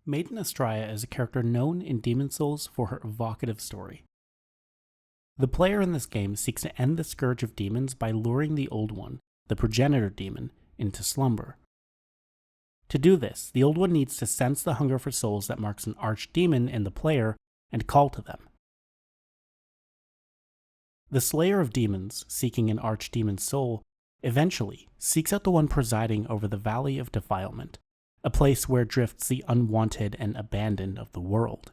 Maiden Astrea is a character known in Demon Souls for her evocative story. The player in this game seeks to end the scourge of demons by luring the Old One, the progenitor demon, into slumber. To do this, the Old One needs to sense the hunger for souls that marks an archdemon in the player and call to them. The Slayer of Demons, seeking an archdemon's soul, eventually seeks out the one presiding over the Valley of Defilement, a place where drifts the unwanted and abandoned of the world.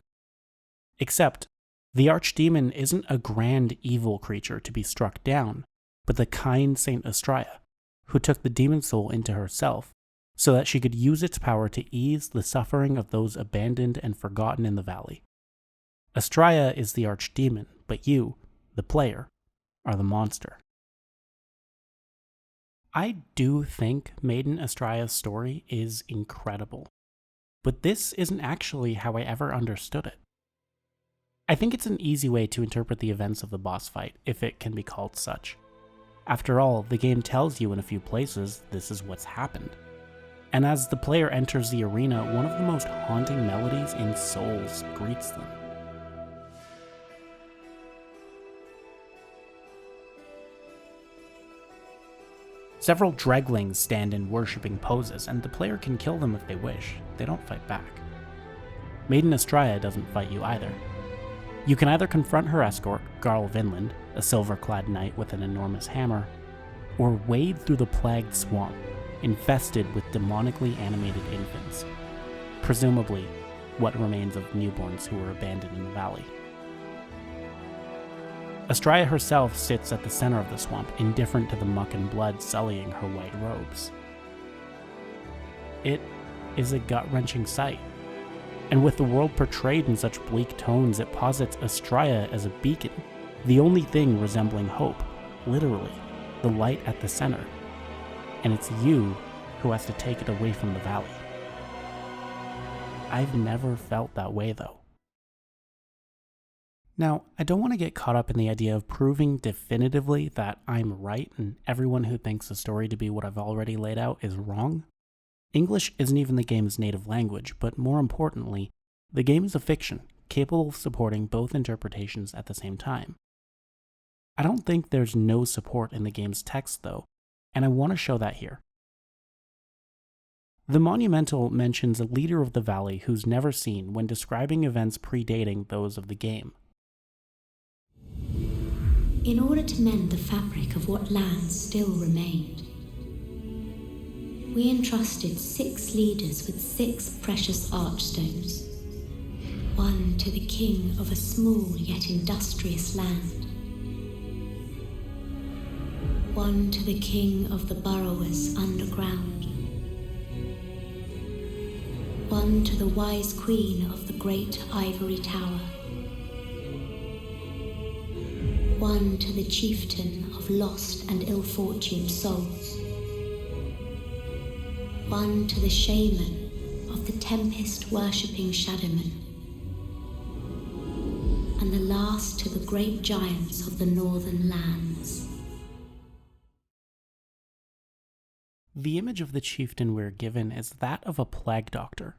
Except, the archdemon isn't a grand evil creature to be struck down, but the kind Saint Astrea, who took the demon soul into herself so that she could use its power to ease the suffering of those abandoned and forgotten in the valley. Astrea is the archdemon, but you, the player, are the monster. I do think Maiden Astrea's story is incredible, but this isn't actually how I ever understood it. I think it's an easy way to interpret the events of the boss fight, if it can be called such. After all, the game tells you in a few places this is what's happened. And as the player enters the arena, one of the most haunting melodies in Souls greets them. Several dreglings stand in worshipping poses, and the player can kill them if they wish. They don't fight back. Maiden Astrea doesn't fight you either. You can either confront her escort, Garl Vinland, a silver-clad knight with an enormous hammer, or wade through the plagued swamp, infested with demonically animated infants, presumably what remains of newborns who were abandoned in the valley. Astrea herself sits at the center of the swamp, indifferent to the muck and blood sullying her white robes. It is a gut-wrenching sight, and with the world portrayed in such bleak tones, it posits Astrea as a beacon, the only thing resembling hope, literally, the light at the center. And it's you who has to take it away from the valley. I've never felt that way, though. Now, I don't want to get caught up in the idea of proving definitively that I'm right and everyone who thinks the story to be what I've already laid out is wrong. English isn't even the game's native language, but more importantly, the game is a fiction, capable of supporting both interpretations at the same time. I don't think there's no support in the game's text, though, and I want to show that here. The Monumental mentions a leader of the valley who's never seen when describing events predating those of the game. In order to mend the fabric of what lands still remained, we entrusted 6 leaders with 6 precious archstones, one to the king of a small yet industrious land, one to the king of the burrowers underground, one to the wise queen of the great ivory tower, one to the chieftain of lost and ill-fortuned souls, one to the shaman of the tempest-worshipping shadowmen, and the last to the great giants of the northern lands. The image of the chieftain we're given is that of a plague doctor.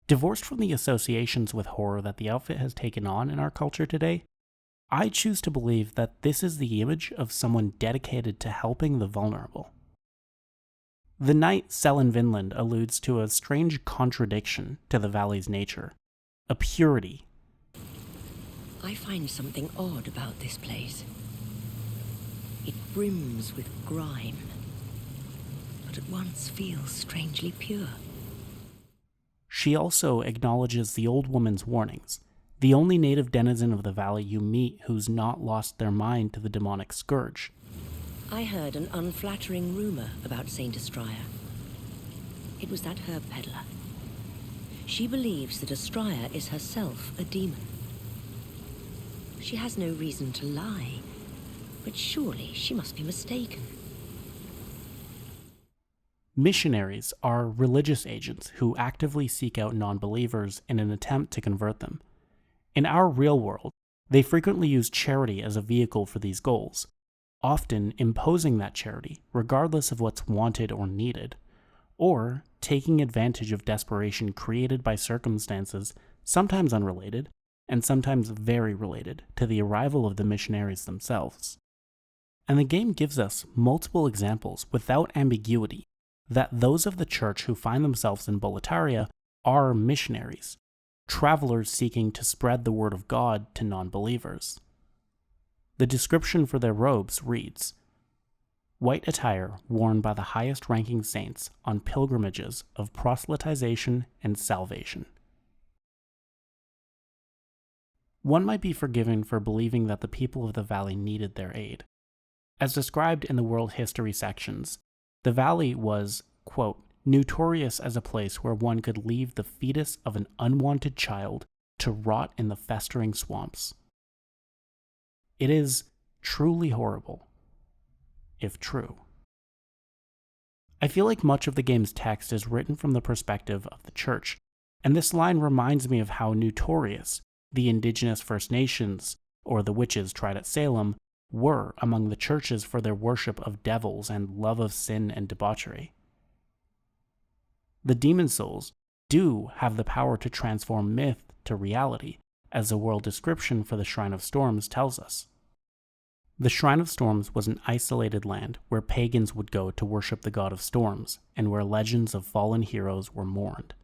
Divorced from the associations with horror that the outfit has taken on in our culture today, I choose to believe that this is the image of someone dedicated to helping the vulnerable. The knight Selin Vinland alludes to a strange contradiction to the valley's nature, a purity. I find something odd about this place. It brims with grime, but at once feels strangely pure. She also acknowledges the old woman's warnings, the only native denizen of the valley you meet who's not lost their mind to the demonic scourge. I heard an unflattering rumor about Saint Astrea. It was that herb peddler. She believes that Astrea is herself a demon. She has no reason to lie, but surely she must be mistaken. Missionaries are religious agents who actively seek out non-believers in an attempt to convert them. In our real world, they frequently use charity as a vehicle for these goals, often imposing that charity regardless of what's wanted or needed, or taking advantage of desperation created by circumstances sometimes unrelated and sometimes very related to the arrival of the missionaries themselves. And the game gives us multiple examples without ambiguity that those of the church who find themselves in Boletaria are missionaries, travelers seeking to spread the word of God to non-believers. The description for their robes reads, "White attire worn by the highest-ranking saints on pilgrimages of proselytization and salvation." One might be forgiven for believing that the people of the valley needed their aid. As described in the world history sections, the valley was, quote, notorious as a place where one could leave the fetus of an unwanted child to rot in the festering swamps. It is truly horrible, if true. I feel like much of the game's text is written from the perspective of the church, and this line reminds me of how notorious the indigenous First Nations, or the witches tried at Salem, were among the churches for their worship of devils and love of sin and debauchery. The demon souls do have the power to transform myth to reality, as the world description for the Shrine of Storms tells us. The Shrine of Storms was an isolated land where pagans would go to worship the god of storms, and where legends of fallen heroes were mourned.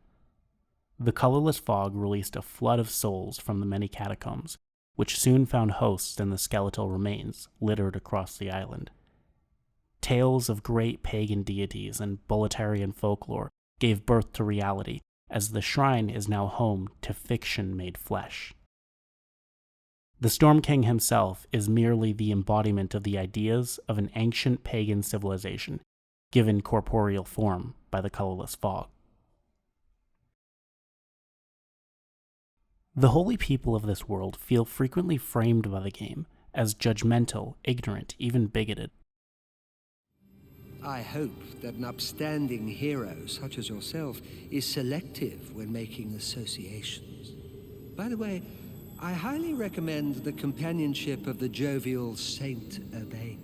The colorless fog released a flood of souls from the many catacombs, which soon found hosts in the skeletal remains littered across the island. Tales of great pagan deities and Boletarian folklore gave birth to reality, as the shrine is now home to fiction made flesh. The Storm King himself is merely the embodiment of the ideas of an ancient pagan civilization, given corporeal form by the colorless fog. The holy people of this world feel frequently framed by the game as judgmental, ignorant, even bigoted. I hope that an upstanding hero such as yourself is selective when making associations. By the way, I highly recommend the companionship of the jovial Saint Urbain.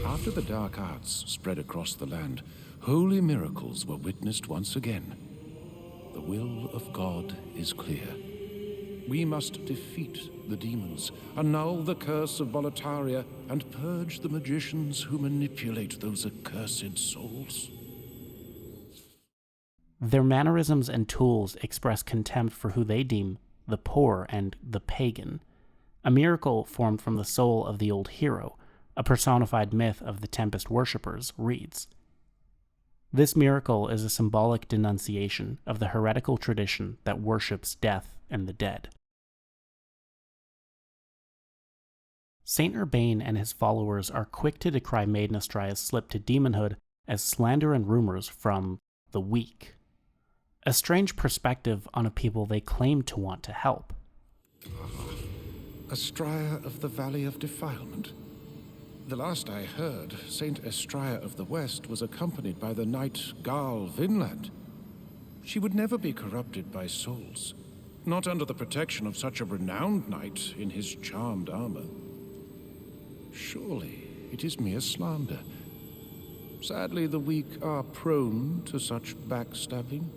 After the dark arts spread across the land, holy miracles were witnessed once again. The will of God is clear. We must defeat the demons, annul the curse of Boletaria, and purge the magicians who manipulate those accursed souls. Their mannerisms and tools express contempt for who they deem the poor and the pagan, a miracle formed from the soul of the old hero, a personified myth of the Tempest worshippers, reads, "This miracle is a symbolic denunciation of the heretical tradition that worships death and the dead." Saint Urbain and his followers are quick to decry Maiden Astrea's slip to demonhood as slander and rumors from the weak. A strange perspective on a people they claim to want to help. Astrea of the Valley of Defilement. The last I heard, Saint Astrea of the West was accompanied by the knight Garl Vinland. She would never be corrupted by souls, not under the protection of such a renowned knight in his charmed armor. Surely it is mere slander. Sadly, the weak are prone to such backstabbing.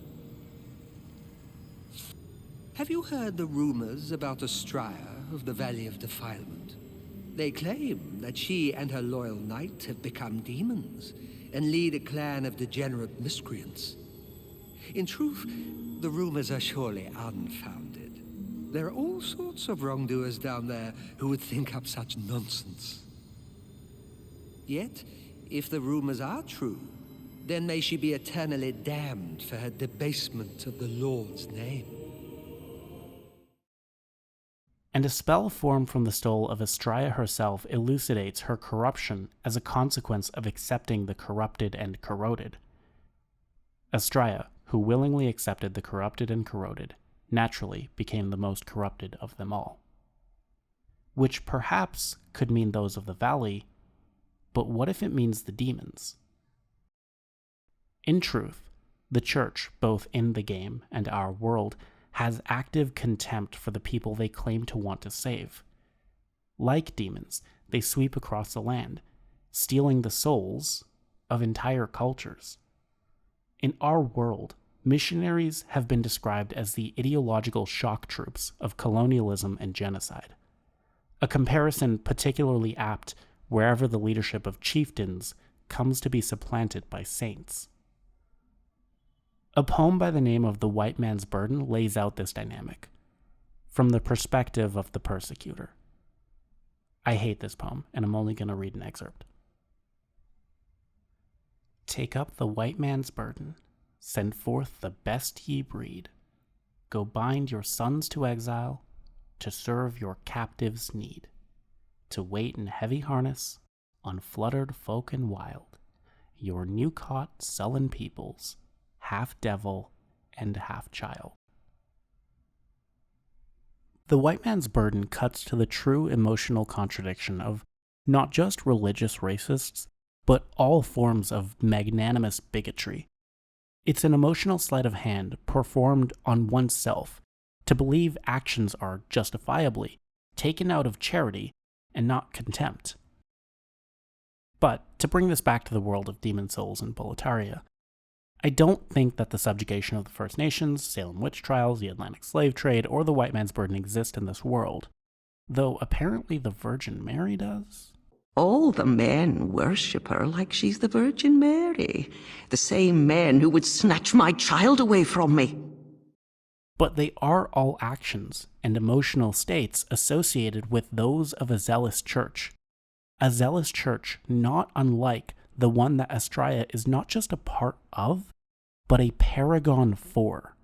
Have you heard the rumors about Astrea of the Valley of Defilement? They claim that she and her loyal knight have become demons and lead a clan of degenerate miscreants. In truth, the rumors are surely unfounded. There are all sorts of wrongdoers down there who would think up such nonsense. Yet, if the rumors are true, then may she be eternally damned for her debasement of the Lord's name. And a spell formed from the soul of Astrea herself elucidates her corruption as a consequence of accepting the corrupted and corroded. Astrea, who willingly accepted the corrupted and corroded, naturally became the most corrupted of them all. Which perhaps could mean those of the valley, but what if it means the demons? In truth, the church, both in the game and our world, has active contempt for the people they claim to want to save. Like demons, they sweep across the land, stealing the souls of entire cultures. In our world, missionaries have been described as the ideological shock troops of colonialism and genocide, a comparison particularly apt wherever the leadership of chieftains comes to be supplanted by saints. A poem by the name of The White Man's Burden lays out this dynamic, from the perspective of the persecutor. I hate this poem, and I'm only going to read an excerpt. Take up the white man's burden, send forth the best ye breed. Go bind your sons to exile, to serve your captives' need, to wait in heavy harness on fluttered folk and wild, your new-caught sullen peoples, half devil and half child. The White Man's Burden cuts to the true emotional contradiction of not just religious racists, but all forms of magnanimous bigotry. It's an emotional sleight of hand performed on oneself to believe actions are justifiably taken out of charity and not contempt. But to bring this back to the world of demon souls and Boletaria, I don't think that the subjugation of the First Nations, Salem witch trials, the Atlantic slave trade, or the White Man's Burden exist in this world, though apparently the Virgin Mary does. All the men worship her like she's the Virgin Mary, the same men who would snatch my child away from me. But they are all actions and emotional states associated with those of a zealous church. A zealous church not unlike the one that Astrea is not just a part of, but a paragon for.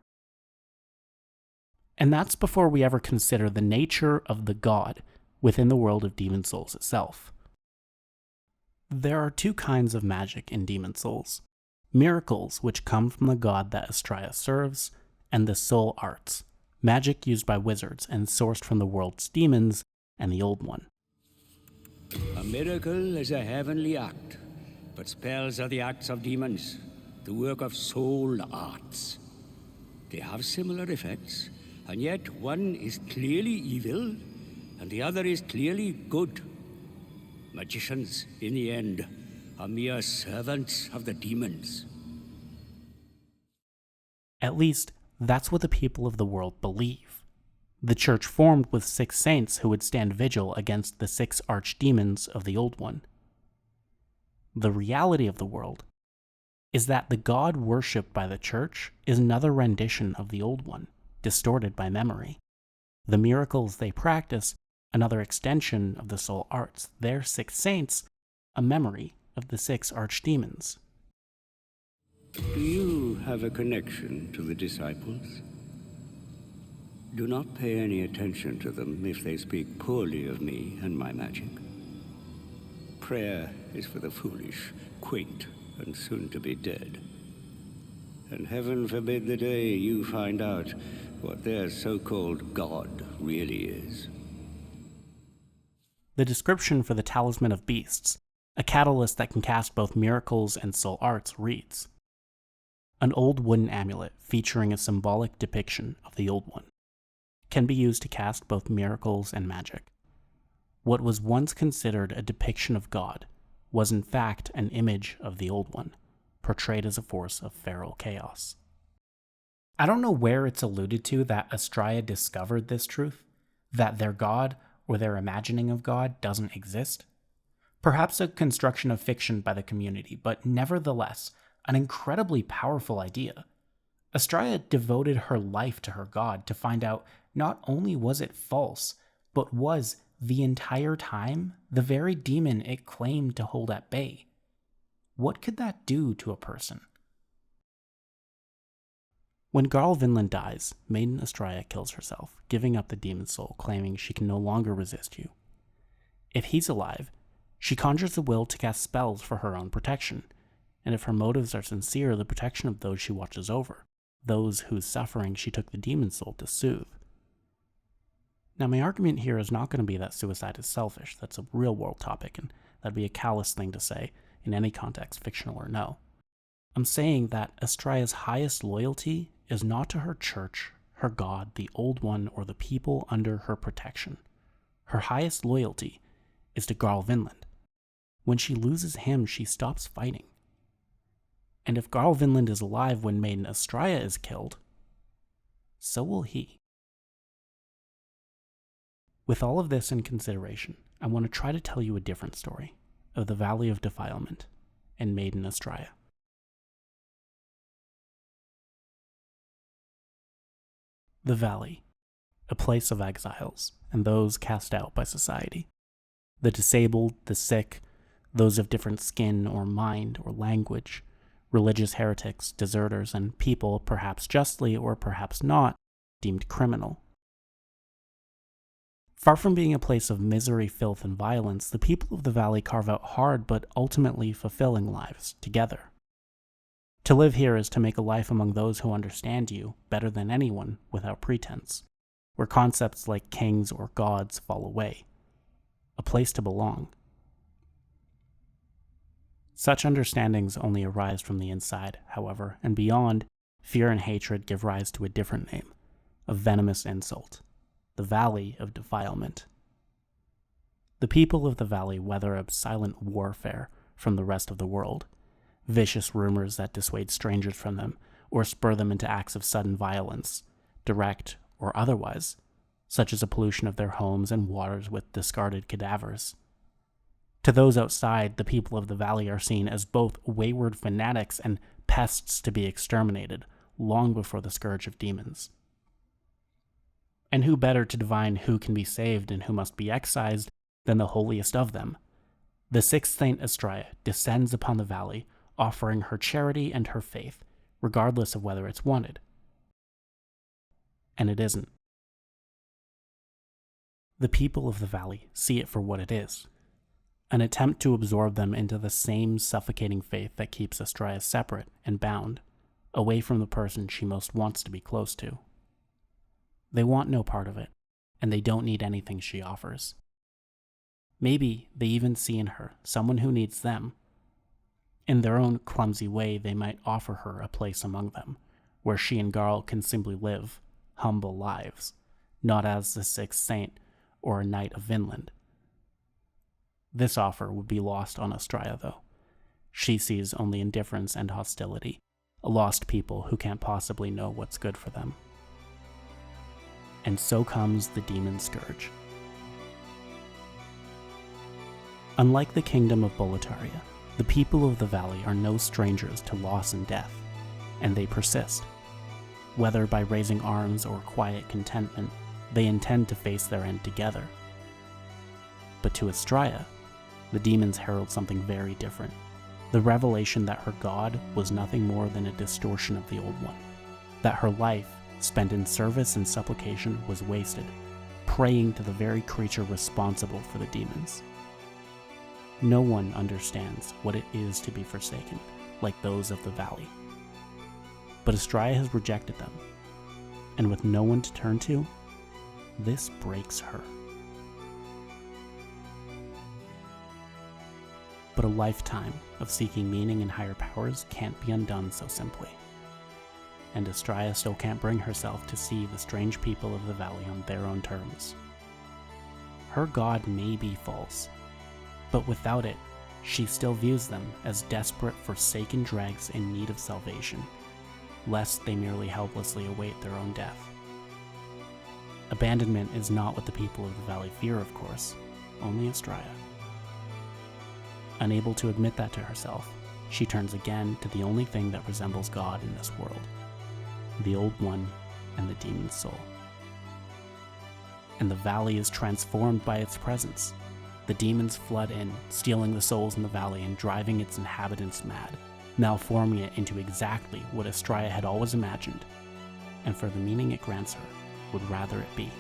And that's before we ever consider the nature of the god within the world of demon souls itself. There are two kinds of magic in demon souls: miracles, which come from the god that Astrea serves, and the soul arts, magic used by wizards and sourced from the world's demons and the Old One. A miracle is a heavenly act, but spells are the acts of demons, the work of soul arts. They have similar effects, and yet one is clearly evil, and the other is clearly good. Magicians, in the end, are mere servants of the demons. At least, that's what the people of the world believe. The church formed with 6 saints who would stand vigil against the 6 archdemons of the Old One. The reality of the world is that the god worshipped by the church is another rendition of the Old One, distorted by memory. The miracles they practice, another extension of the soul arts, their 6 saints, a memory of the 6 archdemons. Do you have a connection to the disciples? Do not pay any attention to them if they speak poorly of me and my magic. Prayer is for the foolish, quaint, and soon-to-be dead. And heaven forbid the day you find out what their so-called God really is. The description for the Talisman of Beasts, a catalyst that can cast both miracles and soul arts, reads: an old wooden amulet featuring a symbolic depiction of the Old One can be used to cast both miracles and magic. What was once considered a depiction of God was in fact an image of the Old One, portrayed as a force of feral chaos. I don't know where it's alluded to that Astrea discovered this truth, that their god or their imagining of God doesn't exist. Perhaps a construction of fiction by the community, but nevertheless, an incredibly powerful idea. Astrea devoted her life to her god to find out not only was it false, but was, the entire time, the very demon it claimed to hold at bay. What could that do to a person? When Garl Vinland dies, Maiden Astrea kills herself, giving up the demon soul, claiming she can no longer resist you. If he's alive, she conjures the will to cast spells for her own protection, and if her motives are sincere, the protection of those she watches over, those whose suffering she took the demon soul to soothe. Now, my argument here is not going to be that suicide is selfish. That's a real-world topic, and that'd be a callous thing to say in any context, fictional or no. I'm saying that Astrea's highest loyalty is not to her church, her god, the Old One, or the people under her protection. Her highest loyalty is to Garl Vinland. When she loses him, she stops fighting. And if Garl Vinland is alive when Maiden Astrea is killed, so will he. With all of this in consideration, I want to try to tell you a different story of the Valley of Defilement and Maiden Astrea. The Valley, a place of exiles and those cast out by society. The disabled, the sick, those of different skin or mind or language, religious heretics, deserters, and people, perhaps justly or perhaps not, deemed criminal. Far from being a place of misery, filth, and violence, the people of the valley carve out hard but ultimately fulfilling lives together. To live here is to make a life among those who understand you better than anyone without pretense, where concepts like kings or gods fall away. A place to belong. Such understandings only arise from the inside, however, and beyond, fear and hatred give rise to a different name, a venomous insult. The Valley of Defilement. The people of the valley weather a silent warfare from the rest of the world, vicious rumors that dissuade strangers from them or spur them into acts of sudden violence, direct or otherwise, such as a pollution of their homes and waters with discarded cadavers. To those outside, the people of the valley are seen as both wayward fanatics and pests to be exterminated long before the scourge of demons. And who better to divine who can be saved and who must be excised than the holiest of them? The sixth Saint Astrea descends upon the valley, offering her charity and her faith, regardless of whether it's wanted. And it isn't. The people of the valley see it for what it is, an attempt to absorb them into the same suffocating faith that keeps Astrea separate and bound, away from the person she most wants to be close to. They want no part of it, and they don't need anything she offers. Maybe they even see in her someone who needs them. In their own clumsy way, they might offer her a place among them, where she and Garl can simply live humble lives, not as the sixth saint or a knight of Vinland. This offer would be lost on Astrea, though. She sees only indifference and hostility, a lost people who can't possibly know what's good for them. And so comes the demon scourge. Unlike the kingdom of Boletaria, the people of the valley are no strangers to loss and death, and they persist. Whether by raising arms or quiet contentment, they intend to face their end together. But to Astrea, the demons herald something very different. The revelation that her god was nothing more than a distortion of the old one, that her life, spent in service and supplication, was wasted, praying to the very creature responsible for the demons. No one understands what it is to be forsaken, like those of the valley. But Astrea has rejected them, and with no one to turn to, this breaks her. But a lifetime of seeking meaning in higher powers can't be undone so simply. And Astrea still can't bring herself to see the strange people of the valley on their own terms. Her god may be false, but without it, she still views them as desperate, forsaken dregs in need of salvation, lest they merely helplessly await their own death. Abandonment is not what the people of the valley fear, of course, only Astrea. Unable to admit that to herself, she turns again to the only thing that resembles God in this world, the Old One and the demon's soul. And the valley is transformed by its presence. The demons flood in, stealing the souls in the valley and driving its inhabitants mad, malforming it into exactly what Astrea had always imagined, and for the meaning it grants her, would rather it be.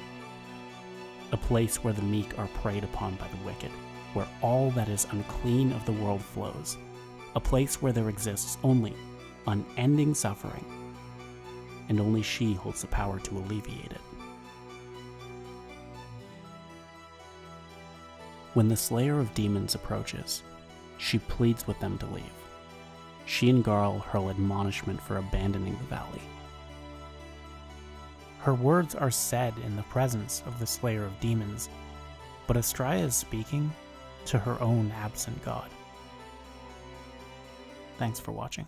A place where the meek are preyed upon by the wicked, where all that is unclean of the world flows, a place where there exists only unending suffering, and only she holds the power to alleviate it. When the slayer of demons approaches, she pleads with them to leave. She and Garl hurl admonishment for abandoning the valley. Her words are said in the presence of the slayer of demons, but Astrea is speaking to her own absent god. Thanks for watching.